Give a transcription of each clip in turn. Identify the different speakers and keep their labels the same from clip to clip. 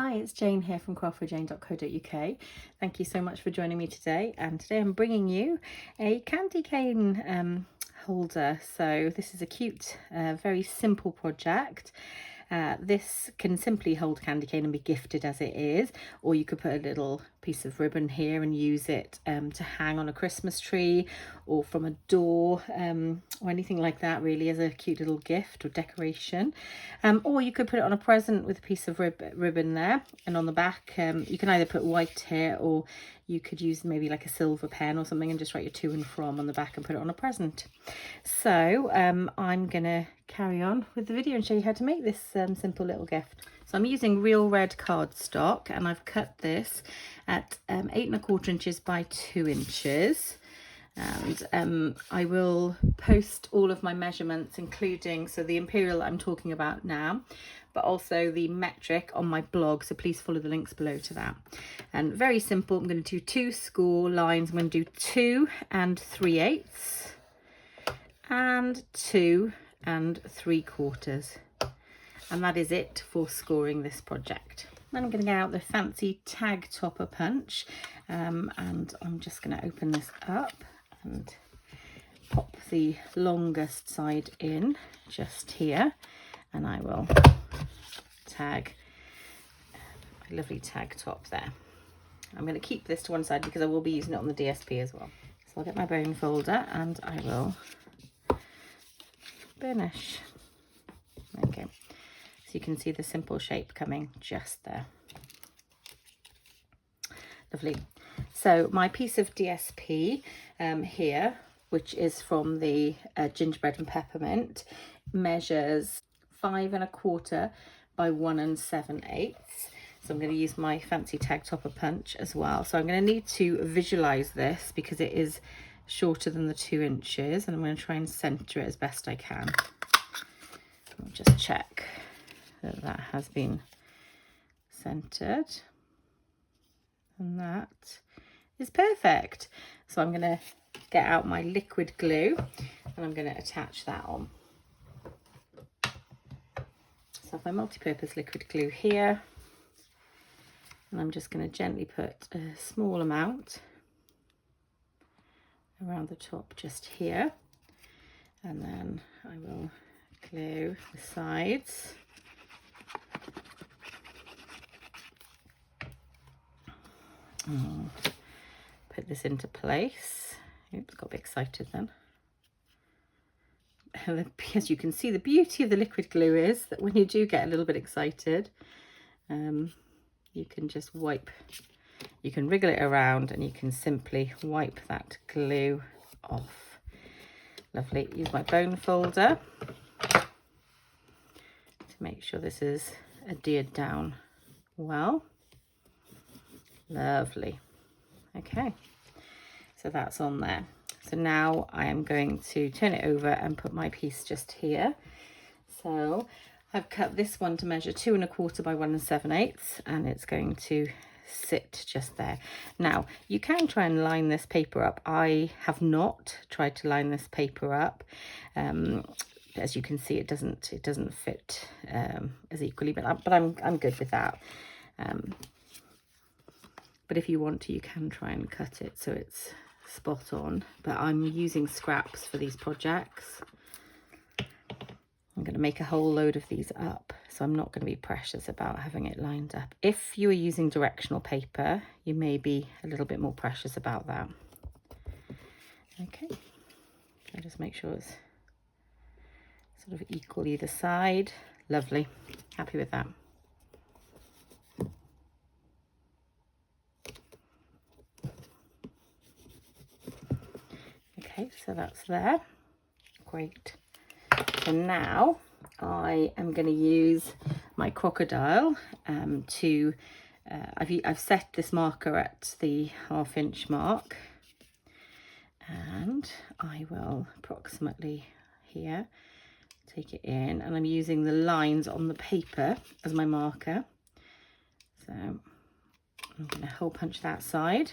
Speaker 1: Hi, it's Jane here from craftforjane.co.uk. Thank you so much for joining me today, and today I'm bringing you a candy cane holder. So this is a cute, very simple project. This can simply hold candy cane and be gifted as it is, or you could put a little piece of ribbon here and use it to hang on a Christmas tree or from a door or anything like that, really, as a cute little gift or decoration. Or you could put it on a present with a piece of ribbon there, and on the back you can either put white here, or you could use maybe like a silver pen or something and just write your to and from on the back and put it on a present. So I'm gonna carry on with the video and show you how to make this simple little gift. So I'm using real red cardstock, and I've cut this at 8¼ inches by 2 inches. And I will post all of my measurements, including the imperial that I'm talking about now, but also the metric, on my blog, so please follow the links below to that. And very simple, I'm going to do 2 score lines. I'm going to do 2 3/8 and 2 3/4, and that is it for scoring this project. Then I'm going to get out the fancy tag topper punch, and I'm just going to open this up and pop the longest side in just here, and I will tag my lovely tag top there. I'm going to keep this to one side because I will be using it on the DSP as well. So I'll get my bone folder and I will burnish. Okay, so you can see the simple shape coming just there. Lovely. So my piece of DSP here, which is from the Gingerbread and Peppermint, measures 5¼ by 1 7/8. So I'm going to use my fancy tag topper punch as well. So I'm going to need to visualize this because it is shorter than the 2 inches, and I'm going to try and center it as best I can. I'll just check that that has been centered, and that is perfect. So I'm going to get out my liquid glue and I'm going to attach that on. So I have my multi-purpose liquid glue here, and I'm just going to gently put a small amount around the top just here, and then I will glue the sides. Put this into place. Oops, got a bit excited then. As you can see, the beauty of the liquid glue is that when you do get a little bit excited, you can just wipe, you can wriggle it around and you can simply wipe that glue off. Lovely. Use my bone folder to make sure this is adhered down well. Lovely. Okay, so that's on there. So now I am going to turn it over and put my piece just here. So I've cut this one to measure 2¼ by 1 7/8, and it's going to sit just there. Now you can try and line this paper up. I have not tried to line this paper up. As you can see, it doesn't fit as equally, but I'm good with that. But if you want to, you can try and cut it so it's spot on. But I'm using scraps for these projects. I'm going to make a whole load of these up, so I'm not going to be precious about having it lined up. If you are using directional paper, you may be a little bit more precious about that. Okay, I'll just make sure it's sort of equal either side. Lovely, happy with that. Okay, so that's there. Great. So now I am going to use my crocodile to, I've set this marker at the ½ inch mark, and I will approximately here take it in, and I'm using the lines on the paper as my marker. So I'm going to hole punch that side.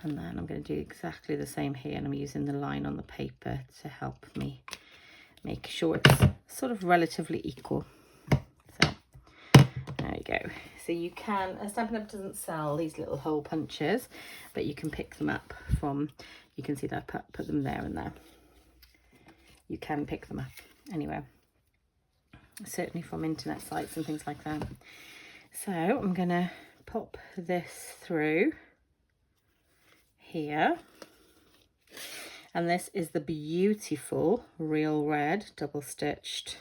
Speaker 1: And then I'm going to do exactly the same here, and I'm using the line on the paper to help me make sure it's sort of relatively equal. So there you go. So you can, Stampin' Up doesn't sell these little hole punches, but you can pick them up from, you can see that I put them there and there. You can pick them up anywhere, certainly from internet sites and things like that. So I'm gonna pop this through here, and this is the beautiful real red double stitched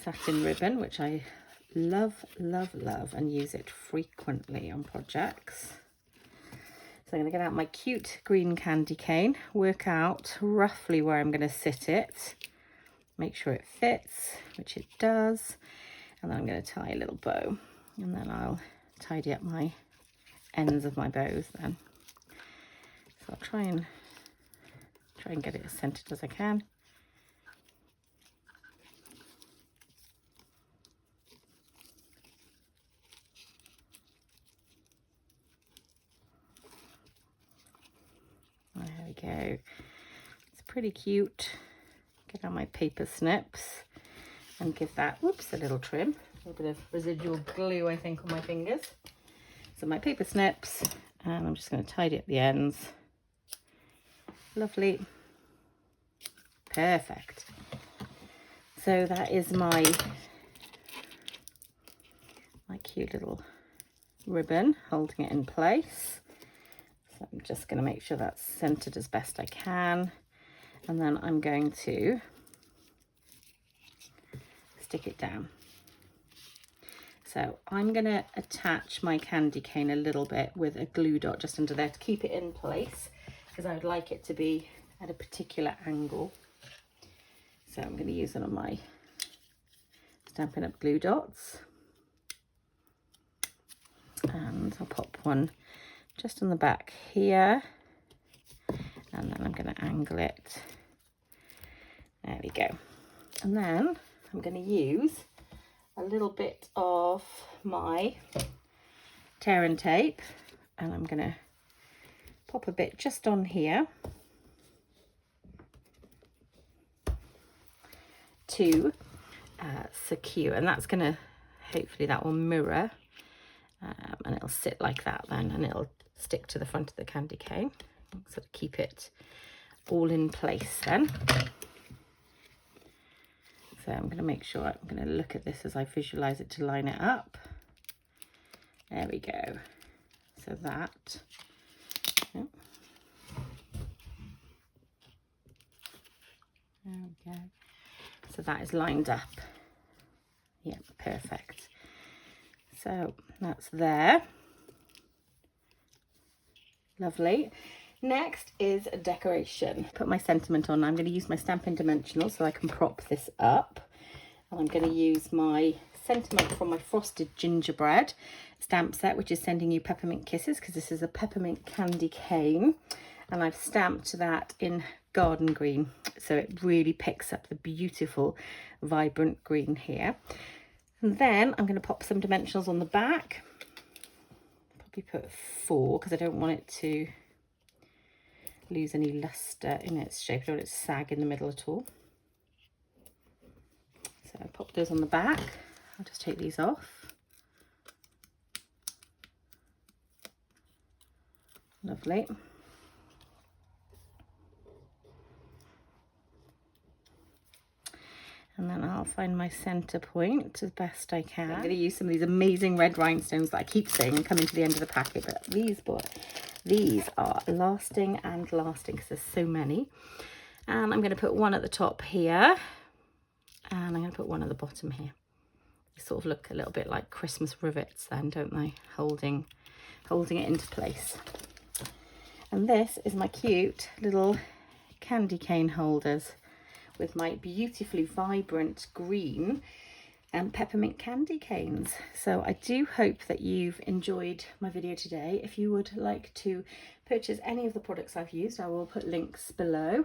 Speaker 1: satin ribbon, which I love, love, love, and use it frequently on projects. So I'm going to get out my cute green candy cane, work out roughly where I'm going to sit it, make sure it fits, which it does, and then I'm going to tie a little bow, and then I'll tidy up my ends of my bows then. So I'll try and get it as centered as I can. There we go. It's pretty cute. Get out my paper snips and give that, whoops, a little trim. A little bit of residual glue, I think, on my fingers. So my paper snips, and I'm just going to tidy up the ends. Lovely. Perfect. So that is my cute little ribbon holding it in place. So I'm just going to make sure that's centered as best I can, and then I'm going to stick it down. So I'm going to attach my candy cane a little bit with a glue dot just under there to keep it in place, because I would like it to be at a particular angle. So I'm going to use one of my Stampin' Up glue dots, and I'll pop one just on the back here, and then I'm going to angle it. There we go. And then I'm going to use a little bit of my tear and tape, and I'm going to pop a bit just on here to secure, and that's going to, hopefully that will mirror, and it'll sit like that then, and it'll stick to the front of the candy cane, so to keep it all in place then. So I'm going to make sure, I'm going to look at this as I visualize it to line it up. There we go. So that, oh. There we go. So that is lined up. Yeah, perfect. So that's there. Lovely. Next is a decoration. Put my sentiment on. I'm going to use my Stampin' Dimensional so I can prop this up. And I'm going to use my sentiment from my Frosted Gingerbread stamp set, which is Sending You Peppermint Kisses, because this is a peppermint candy cane. And I've stamped that in garden green, so it really picks up the beautiful vibrant green here. And then I'm going to pop some dimensionals on the back. Probably put 4, because I don't want it to lose any luster in its shape. I don't want it to sag in the middle at all. So I pop those on the back. I'll just take these off. Lovely. And then I'll find my center point as best I can. I'm going to use some of these amazing red rhinestones that I keep saying come into the end of the packet, but these are lasting and lasting because there's so many. And I'm going to put one at the top here, and I'm going to put one at the bottom here. They sort of look a little bit like Christmas rivets then, don't they? Holding it into place. And this is my cute little candy cane holders with my beautifully vibrant green and peppermint candy canes. So I do hope that you've enjoyed my video today. If you would like to purchase any of the products I've used, I will put links below,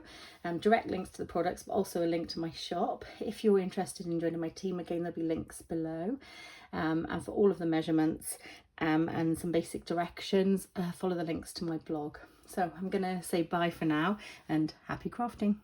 Speaker 1: direct links to the products, but also a link to my shop. If you're interested in joining my team, again, there'll be links below. And for all of the measurements and some basic directions, follow the links to my blog. So I'm gonna say bye for now and happy crafting.